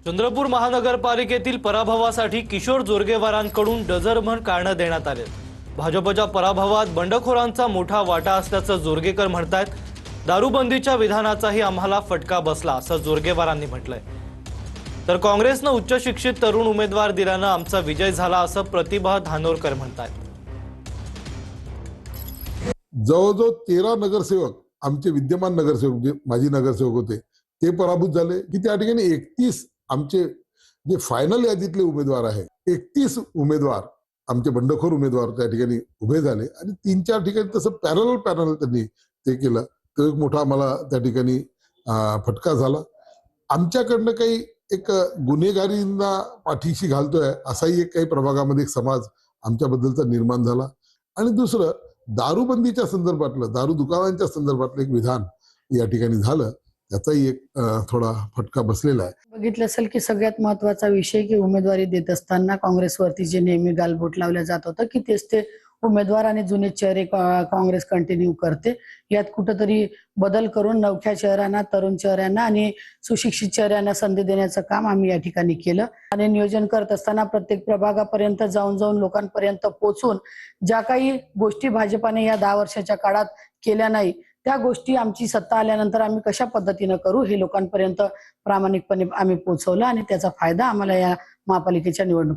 चंद्रपूर महानगरपालिकेतील पराभवासाठी किशोर जोरगेवारांकडून डझरभर कारणं देण्यात आले। भाजपच्या पराभवात बंडखोरांचा मोठा वाटा असल्याचं जोरगेकर म्हणतात। दारूबंदीच्या विधानाचाही आम्हाला फटका बसला असं जोरगेवारांनी म्हटलंय। तर काँग्रेसनं उच्च शिक्षित तरुण उमेदवार दिल्यानं आमचा विजय झाला असं प्रतिभा धानोरकर म्हणतात। जवळजवळ 13 नगरसेवक आमचे विद्यमान नगरसेवक जे माजी नगरसेवक होते ते पराभूत झाले की त्या ठिकाणी 31 आमचे जे फायनल यादीतले उमेदवार आहे 31 उमेदवार आमचे बंडखोर उमेदवार त्या ठिकाणी उभे झाले आणि 3-4 ठिकाणी तसं पॅरल त्यांनी ते केलं। तो एक मोठा आम्हाला त्या ठिकाणी फटका झाला। आमच्याकडनं काही एक गुन्हेगारींना पाठीशी घालतोय असाही एक काही प्रभागामध्ये एक समाज आमच्याबद्दलचा निर्माण झाला। आणि दुसरं दारूबंदीच्या संदर्भातलं दारू दुकानांच्या संदर्भातलं एक विधान या ठिकाणी झालं, त्याचाही एक थोडा फटका बसलेला आहे। बघितलं असेल की सगळ्यात महत्त्वाचा विषय की उमेदवारी देत असताना काँग्रेसवरती जे नेहमी गालबोट लावलं जात होतं की तेच ते उमेदवार आणि जुने चेहरे काँग्रेस कंटिन्यू करते। यात कुठेतरी बदल करून नवख्या चेहऱ्यांना, तरुण चेहऱ्यांना आणि सुशिक्षित चेहऱ्यांना संधी देण्याचं काम आम्ही या ठिकाणी केलं। आणि नियोजन करत असताना प्रत्येक प्रभागापर्यंत जाऊन लोकांपर्यंत पोहोचून ज्या काही गोष्टी भाजपाने या 10 वर्षाच्या काळात केल्या नाही त्या गोष्टी आमची सत्ता आल्यानंतर आम्ही कशा पद्धतीने करू हे लोकांपर्यंत प्रामाणिकपणे आम्ही पोहोचवलं आणि त्याचा फायदा आम्हाला या महापालिकेच्या निवडणूक